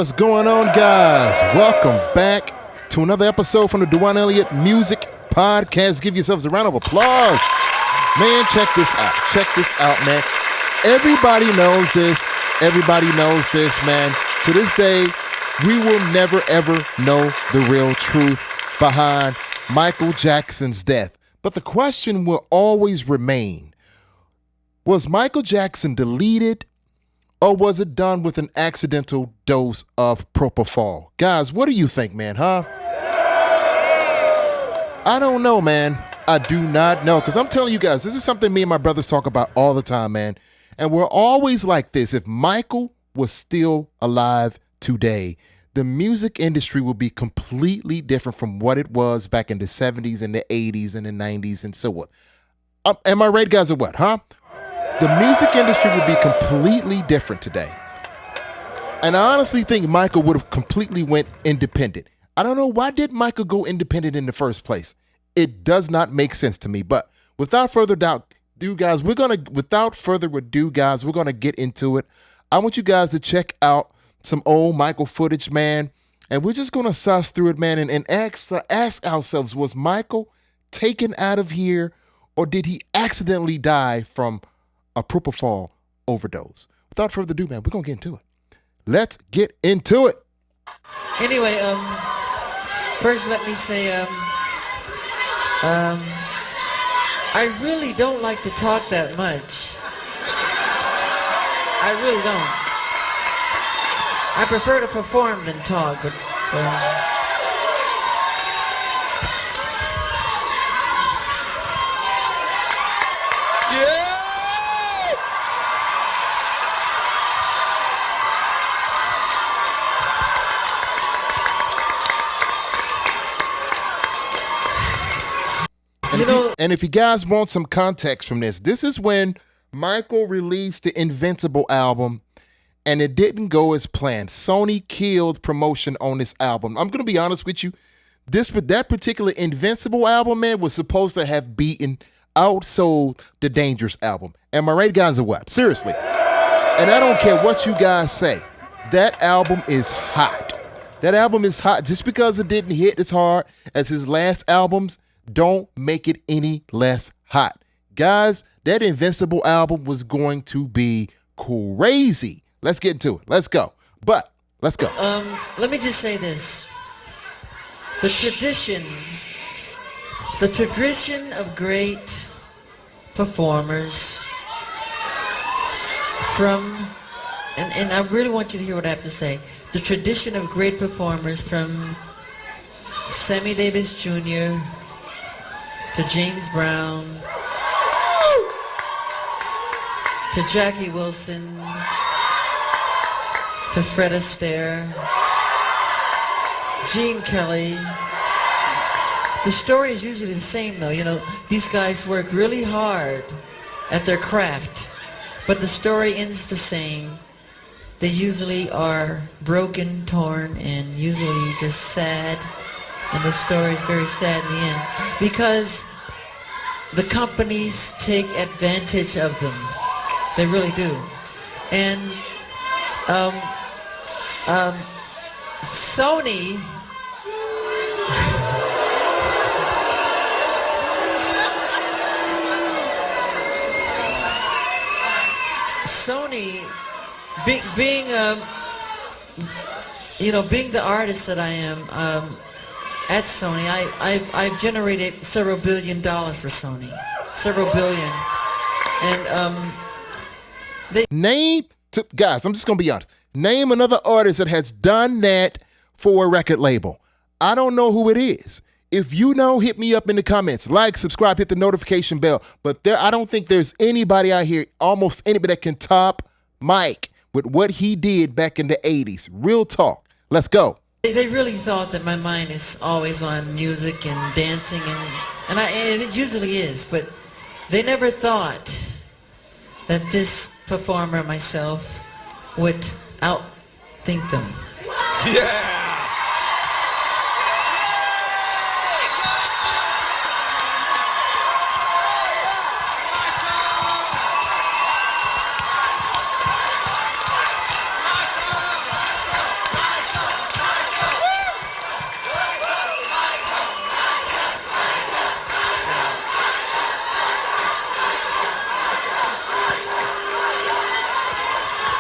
what's going on, guys? Welcome back to another episode from the Dwan Elliott Music Podcast. Give yourselves a round of applause. Man, check this out. Check this out, man. Everybody knows this. Everybody knows this, man. To this day, we will never, ever know the real truth behind Michael Jackson's death. But the question will always remain, was Michael Jackson deleted, or was it done with an accidental dose of propofol? Guys, what do you think, man, huh? I don't know, man. I do not know. Because I'm telling you guys, this is something me and my brothers talk about all the time, man. And we're always like this. If Michael was still alive today, the music industry would be completely different from what it was back in the 70s and the 80s and the 90s and so on. Am I right, guys, or what, huh? The music industry would be completely different today. And I honestly think Michael would have completely went independent. I don't know, why did Michael go independent in the first place? It does not make sense to me. But without further ado, guys, we're going to get into it. I want you guys to check out some old Michael footage, man. And we're just going to suss through it, man, and ask ourselves, was Michael taken out of here, or did he accidentally die from a propofol overdose? Without further ado, man, we're going to get into it. Let's get into it. Anyway, first let me say, I really don't like to talk that much. I really don't. I prefer to perform than talk, but And if you guys want some context from this is when Michael released the Invincible album, and it didn't go as planned. Sony killed promotion on this album. I'm going to be honest with you. That particular Invincible album, man, was supposed to have outsold the Dangerous album. Am I right, guys, or what? Seriously. And I don't care what you guys say. That album is hot. That album is hot. Just because it didn't hit as hard as his last albums, don't make it any less hot. Guys, that Invincible album was going to be crazy. Let's get into it. Let's go. But let's go. Let me just say this. The tradition of great performers and I really want you to hear what I have to say. The tradition of great performers from Sammy Davis Jr. to James Brown, to Jackie Wilson, to Fred Astaire, Gene Kelly. The story is usually the same, though. You know, these guys work really hard at their craft, but the story ends the same. They usually are broken, torn, and usually just sad. And the story is very sad in the end because the companies take advantage of them. They really do. And Sony being the artist that I am, at Sony, I've generated several $1 billion for Sony, several billion, and guys, I'm just gonna be honest. Name another artist that has done that for a record label. I don't know who it is. If you know, hit me up in the comments. Like, subscribe, hit the notification bell. But I don't think there's anybody out here, almost anybody, that can top Mike with what he did back in the 80s. Real talk. Let's go. They really thought that my mind is always on music and dancing, and it usually is, but they never thought that this performer, myself, would outthink them. Yeah!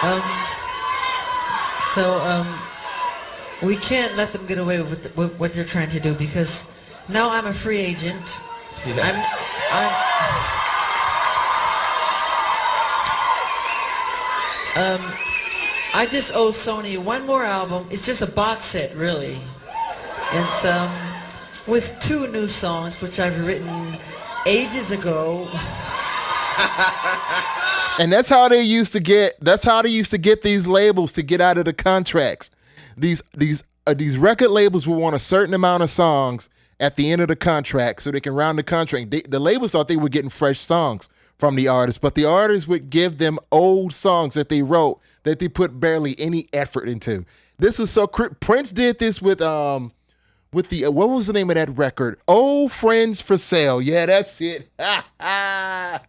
Um, so we can't let them get away with what they're trying to do because now I'm a free agent. Yeah. I just owe Sony one more album. It's just a box set, really. It's with 2 new songs, which I've written ages ago. And that's how they used to get. That's how they used to get these labels to get out of the contracts. These record labels will want a certain amount of songs at the end of the contract so they can round the contract. The labels thought they were getting fresh songs from the artists, but the artists would give them old songs that they wrote that they put barely any effort into. This was so Prince did this with the what was the name of that record? Old Friends for Sale. Yeah, that's it.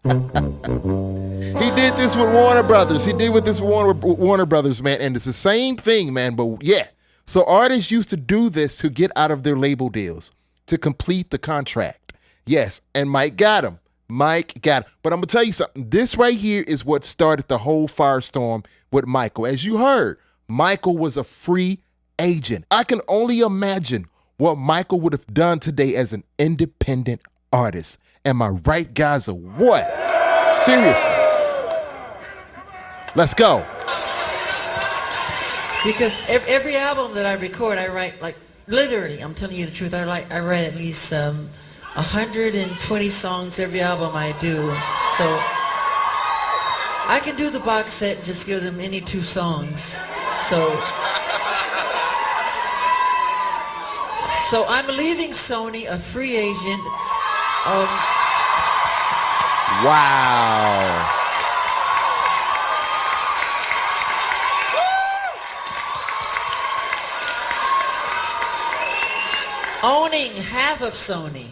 He did this with Warner Brothers. He did with this Warner Brothers, man, and it's the same thing, man. But yeah, so artists used to do this to get out of their label deals to complete the contract. Yes, and Mike got him. But I'm gonna tell you something. This right here is what started the whole firestorm with Michael. As you heard, Michael was a free agent. I can only imagine what Michael would have done today as an independent artist. Am I right, guys, or what? Seriously. Let's go. Because every album that I record, I write, like, literally, I'm telling you the truth, I write at least 120 songs every album I do. So I can do the box set and just give them any 2 songs. So I'm leaving Sony a free agent. Wow. Owning half of Sony.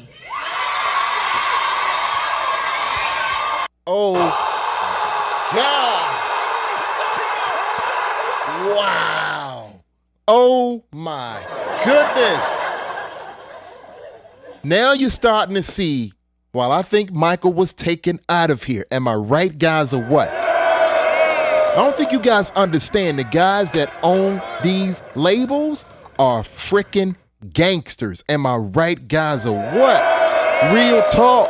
Oh, God. Wow. Oh, my goodness. Now you're starting to see, while I think Michael was taken out of here. Am I right, guys, or what? I don't think you guys understand the guys that own these labels are freaking gangsters. Am I right, guys, or what? Real talk.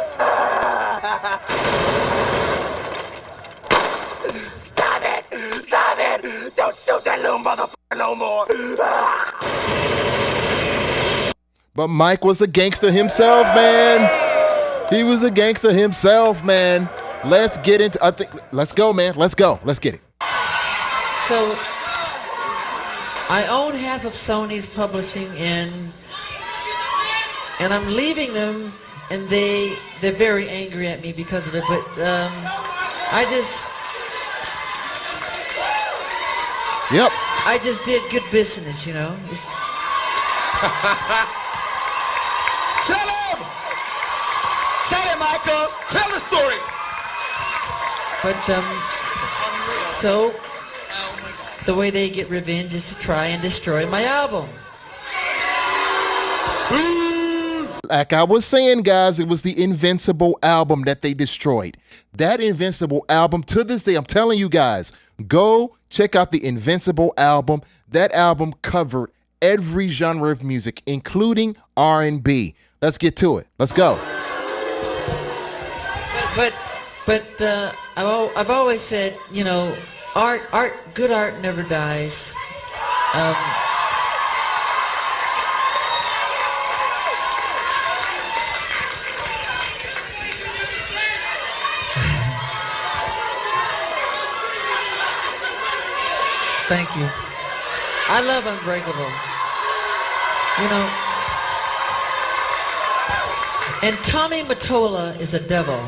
Stop it! Don't shoot that little motherfucker no more! But Mike was a gangster himself, man. He was a gangster himself, man. Let's get into, let's go, man. Let's go. Let's get it. So I own half of Sony's publishing and I'm leaving them, and they're very angry at me because of it, but I just did good business, you know. Tell him, Michael! Tell the story! But, so, the way they get revenge is to try and destroy my album. Like I was saying, guys, it was the Invincible album that they destroyed. That Invincible album, to this day, I'm telling you guys, go check out the Invincible album. That album covered every genre of music, including R&B. Let's get to it. Let's go. But I've always said, you know, good art never dies. Thank you. I love Unbreakable. You know, and Tommy Mottola is a devil.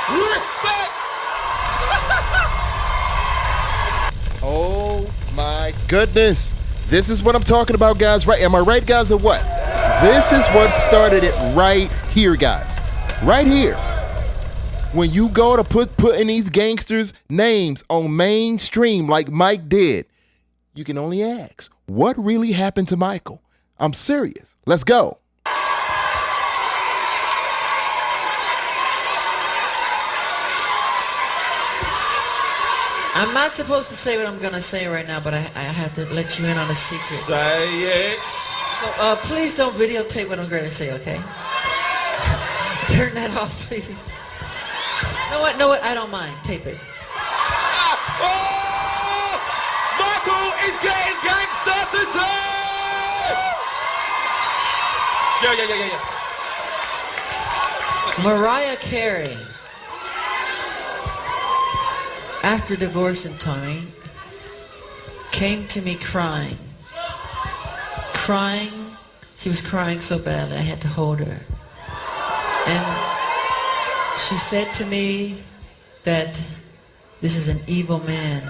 Respect! Oh my goodness. This is what I'm talking about, guys. Right? Am I right, guys, or what? This is what started it right here, guys. Right here. When you go to putting these gangsters' names on mainstream like Mike did, you can only ask, what really happened to Michael? I'm serious. Let's go. I'm not supposed to say what I'm going to say right now, but I have to let you in on a secret. Say it. So, please don't videotape what I'm going to say, okay? Turn that off, please. No, what? I don't mind. Tape it. Oh! Michael is getting gangster today! Yeah. Mariah Carey, after divorcing Tommy, came to me crying. She was crying so badly I had to hold her. And she said to me that this is an evil man.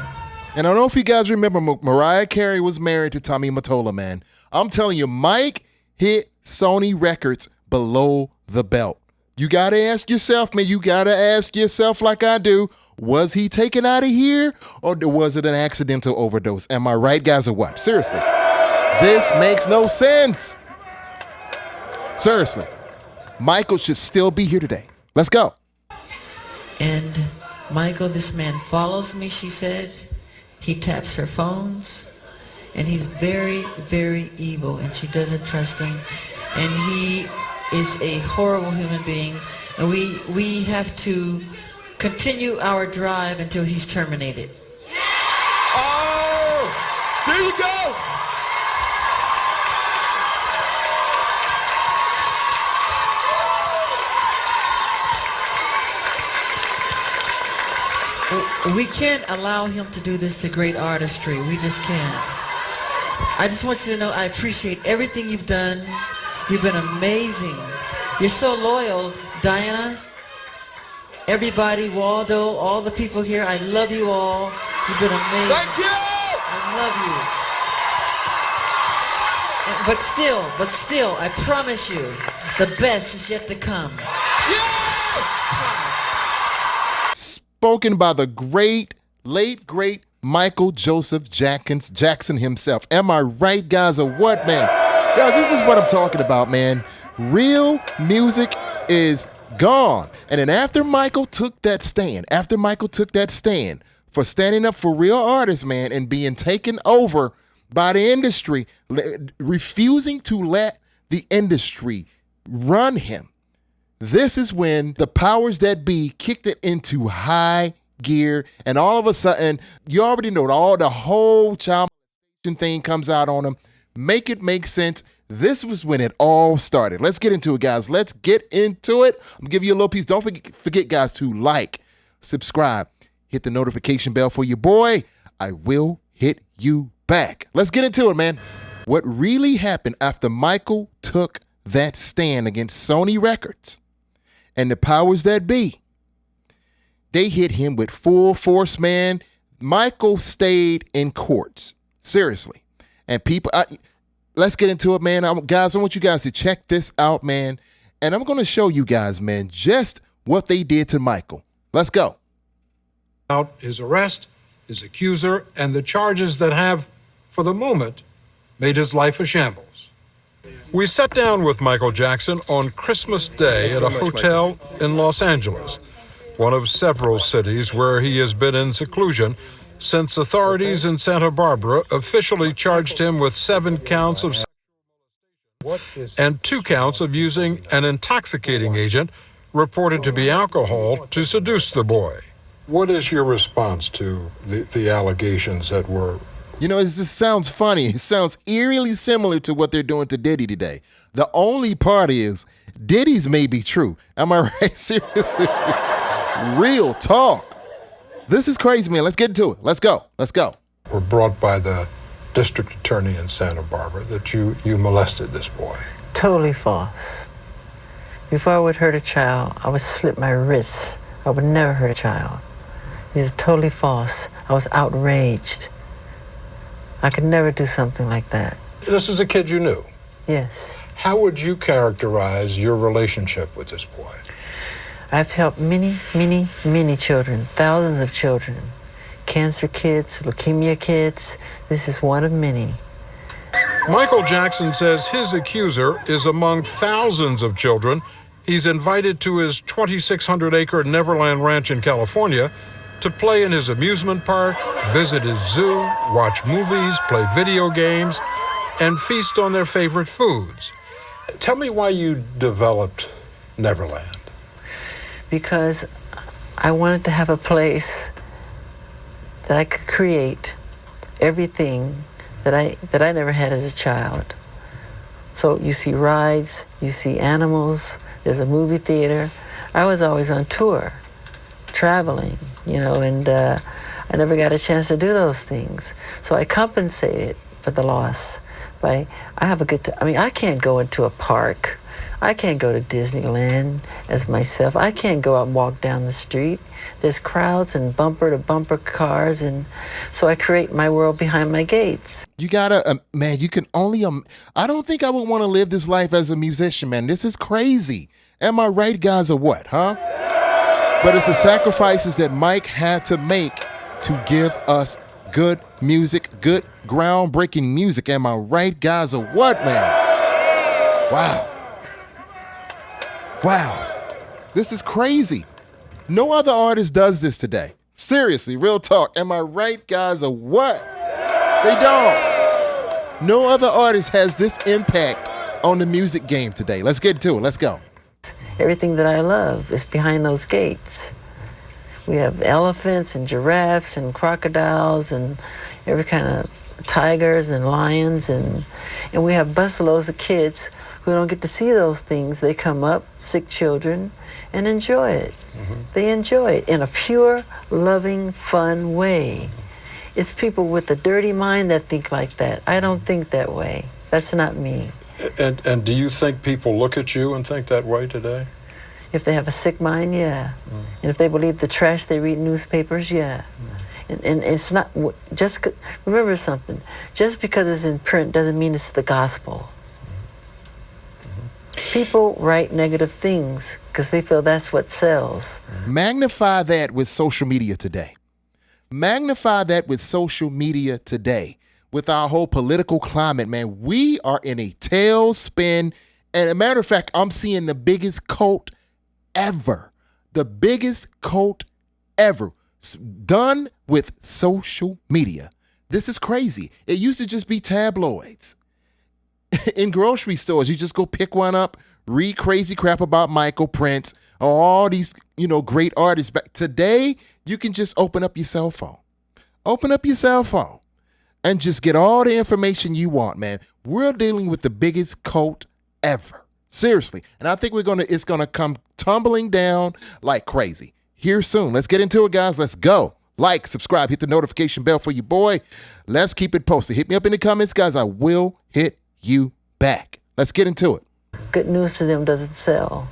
And I don't know if you guys remember, Mariah Carey was married to Tommy Mottola, man. I'm telling you, Mike hit Sony Records below the belt. You got to ask yourself, man, you got to ask yourself like I do, was he taken out of here or was it an accidental overdose? Am I right, guys, or what? Seriously. This makes no sense. Seriously. Michael should still be here today. Let's go. And Michael, this man follows me, she said. He taps her phones. And he's very, very evil, and she doesn't trust him. And he is a horrible human being. And we have to continue our drive until he's terminated. Oh! There you go! We can't allow him to do this to great artistry. We just can't. I just want you to know I appreciate everything you've done. You've been amazing. You're so loyal, Diana. Everybody, Waldo, all the people here, I love you all. You've been amazing. Thank you! I love you. But still, I promise you, the best is yet to come. Yes! Promise. Spoken by the late great Michael Joseph Jackson himself. Am I right, guys, or what, man? Guys, this is what I'm talking about, man. Real music is gone. And then after Michael took that stand for standing up for real artists, man, and being taken over by the industry, refusing to let the industry run him, this is when the powers that be kicked it into high gear, and all of a sudden, you already know, all the whole child thing comes out on him. Make it make sense. This was when it all started. Let's get into it, guys. Let's get into it. I'm gonna give you a little piece. Don't forget, guys, to like, subscribe, hit the notification bell for your boy. I will hit you back. Let's get into it, man. What really happened after Michael took that stand against Sony Records and the powers that be? They hit him with full force, man. Michael stayed in courts. Seriously. And people, let's get into it, man. Guys, I want you guys to check this out, man. And I'm going to show you guys, man, just what they did to Michael. Let's go. Out his arrest, his accuser, and the charges that have, for the moment, made his life a shambles. We sat down with Michael Jackson on Christmas Day at a hotel in Los Angeles, one of several cities where he has been in seclusion since authorities in Santa Barbara officially charged him with 7 counts of and 2 counts of using an intoxicating agent reported to be alcohol to seduce the boy. What is your response to the allegations that were? You know, it just sounds funny. It sounds eerily similar to what they're doing to Diddy today. The only part is Diddy's may be true. Am I right? Seriously. Real talk. This is crazy, man. Let's get into it. Let's go. Were brought by the district attorney in Santa Barbara that you molested this boy. Totally false. Before I would hurt a child, I would slit my wrists. I would never hurt a child. This is totally false. I was outraged. I could never do something like that. This is a kid you knew. Yes. How would you characterize your relationship with this boy? I've helped many, many, many children, thousands of children. Cancer kids, leukemia kids. This is one of many. Michael Jackson says his accuser is among thousands of children he's invited to his 2,600-acre Neverland Ranch in California to play in his amusement park, visit his zoo, watch movies, play video games, and feast on their favorite foods. Tell me why you developed Neverland. Because I wanted to have a place that I could create everything that I never had as a child. So you see rides, you see animals, there's a movie theater. I was always on tour, traveling, and I never got a chance to do those things. So I compensated for the loss by, I can't go into a park. I can't go to Disneyland as myself. I can't go out and walk down the street. There's crowds and bumper-to-bumper cars, and so I create my world behind my gates. You gotta, man, you can only, I don't think I would want to live this life as a musician, man. This is crazy. Am I right, guys, or what, huh? But it's the sacrifices that Mike had to make to give us good music, good groundbreaking music. Am I right, guys, or what, man? Wow. Wow. This is crazy. No other artist does this today. Seriously, real talk. Am I right, guys, or what? They don't. No other artist has this impact on the music game today. Let's get to it. Let's go. Everything that I love is behind those gates. We have elephants and giraffes and crocodiles and every kind of tigers and lions, and we have busloads of kids who don't get to see those things. They come up, sick children, and enjoy it. Mm-hmm. They enjoy it in a pure, loving, fun way. It's people with a dirty mind that think like that. I don't think that way. That's not me. And do you think people look at you and think that way today? If they have a sick mind, yeah. Mm. And if they believe the trash they read in newspapers, yeah. Mm. And it's not, remember something, just because it's in print doesn't mean it's the gospel. Mm-hmm. People write negative things because they feel that's what sells. Magnify that with social media today. Magnify that with social media today. With our whole political climate, man, we are in a tailspin. And as a matter of fact, I'm seeing the biggest cult ever. The biggest cult ever. Done with social media. This is crazy. It used to just be tabloids. In grocery stores, you just go pick one up, read crazy crap about Michael, Prince, all these, great artists. But today, you can just open up your cell phone. Open up your cell phone and just get all the information you want, man. We're dealing with the biggest cult ever. Seriously. And I think it's gonna come tumbling down like crazy here soon. Let's get into it, guys. Let's go. Like, subscribe, hit the notification bell for your boy. Let's keep it posted. Hit me up in the comments, guys. I will hit you back. Let's get into it. Good news to them doesn't sell.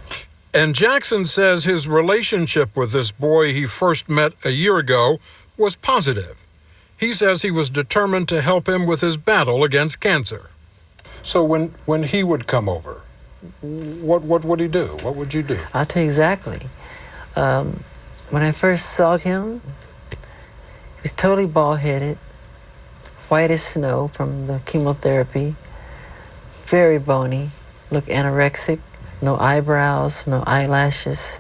And Jackson says his relationship with this boy he first met a year ago was positive. He says he was determined to help him with his battle against cancer. So when he would come over, what would he do? What would you do? I'll tell you exactly. When I first saw him, he was totally bald-headed, white as snow from the chemotherapy, very bony, looked anorexic, no eyebrows, no eyelashes.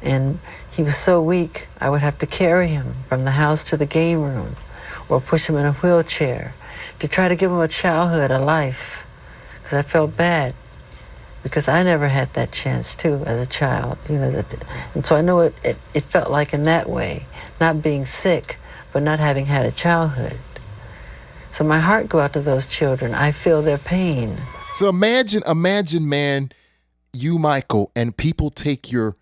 And he was so weak, I would have to carry him from the house to the game room or push him in a wheelchair to try to give him a childhood, a life, because I felt bad because I never had that chance too as a child, and so I know it felt like in that way, not being sick, but not having had a childhood. So my heart go out to those children. I feel their pain. So imagine, man, you, Michael, and people take your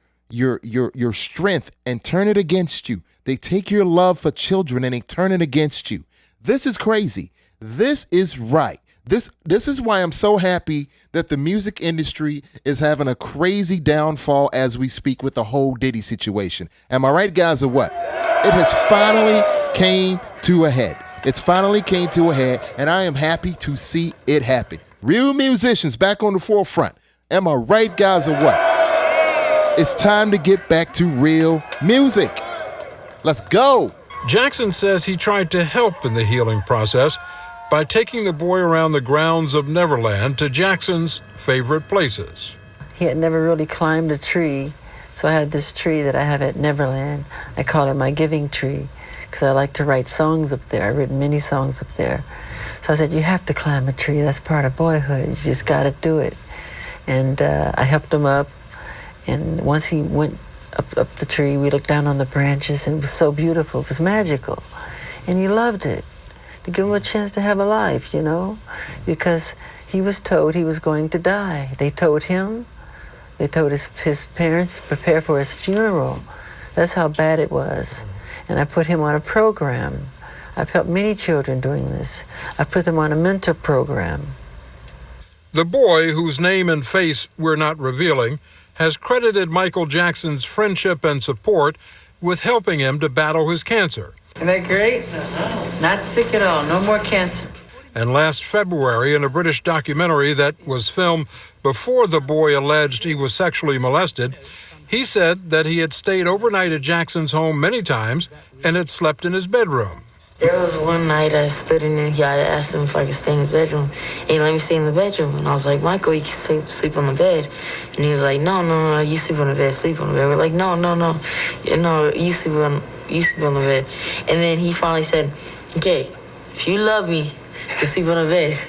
strength and turn it against you. They take your love for children and they turn it against you. This is crazy. This is right. This is why I'm so happy that the music industry is having a crazy downfall as we speak with the whole Diddy situation. Am I right, guys, or what? It has finally came to a head. It's finally came to a head, and I am happy to see it happen. Real musicians back on the forefront. Am I right, guys, or what? It's time to get back to real music. Let's go. Jackson says he tried to help in the healing process by taking the boy around the grounds of Neverland to Jackson's favorite places. He had never really climbed a tree So I had this tree that I have at Neverland. I call it my giving tree because I like to write songs up there. I've written many songs up there. So I said, you have to climb a tree. That's part of boyhood. You just got to do it. And I helped him up. And once he went up the tree, we looked down on the branches, and it was so beautiful. It was magical. And he loved it. To give him a chance to have a life, you know, because he was told he was going to die. They told him, they told his parents to prepare for his funeral. That's how bad it was. And I put him on a program. I've helped many children doing this. I put them on a mentor program. The boy, whose name and face we're not revealing, has credited Michael Jackson's friendship and support with helping him to battle his cancer. Isn't that great? Not sick at all. No more cancer. And last February, in a British documentary that was filmed before the boy alleged he was sexually molested, he said that he had stayed overnight at Jackson's home many times and had slept in his bedroom. There was one night I stood in there, I asked him if I could stay in his bedroom. He let me stay in the bedroom. And I was like, Michael, you can sleep on the bed. And he was like, no, you sleep on the bed, sleep on the bed. We're like, no, you sleep on the bed. And then he finally said, okay, if you love me, you can sleep on the bed.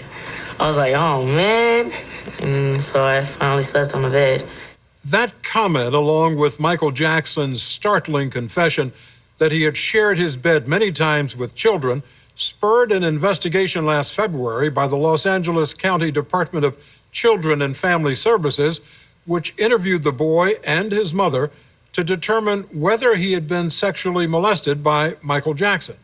I was like, oh, man. And so I finally slept on the bed. That comment, along with Michael Jackson's startling confession that he had shared his bed many times with children, spurred an investigation last February by the Los Angeles County Department of Children and Family Services, which interviewed the boy and his mother to determine whether he had been sexually molested by Michael Jackson.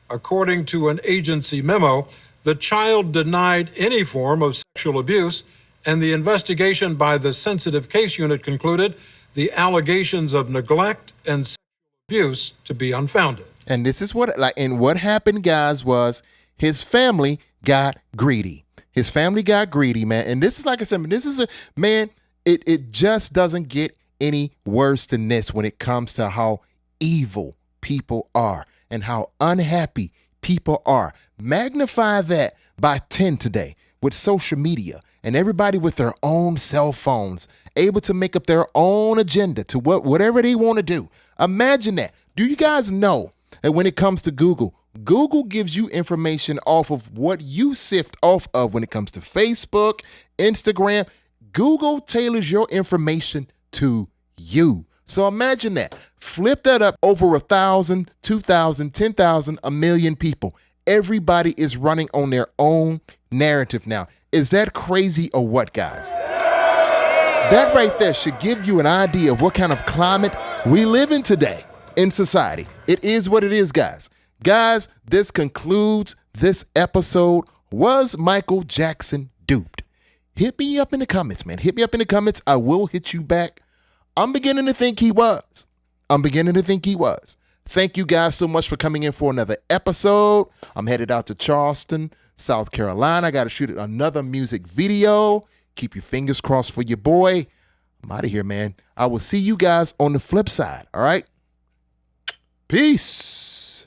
According to an agency memo, the child denied any form of sexual abuse, and the investigation by the Sensitive Case Unit concluded the allegations of neglect and sexual abuse to be unfounded. And this is what happened, guys, was his family got greedy. His family got greedy, man. And this is, like I said, it just doesn't get any worse than this when it comes to how evil people are and how unhappy people are. Magnify that by 10 today with social media and everybody with their own cell phones, able to make up their own agenda to whatever they want to do. Imagine that. Do you guys know that when it comes to Google gives you information off of what you sift off of when it comes to Facebook, Instagram? Google tailors your information to you. So imagine that. Flip that up over 1,000, 2,000, 10,000, 1 million people. Everybody is running on their own narrative now. Is that crazy or what, guys? That right there should give you an idea of what kind of climate we live in today in society. It is what it is, guys. Guys, this concludes this episode. Was Michael Jackson duped? Hit me up in the comments, man. Hit me up in the comments. I will hit you back. I'm beginning to think he was. Thank you guys so much for coming in for another episode. I'm headed out to Charleston, South Carolina. I got to shoot another music video. Keep your fingers crossed for your boy. I'm out of here, man. I will see you guys on the flip side, all right? Peace.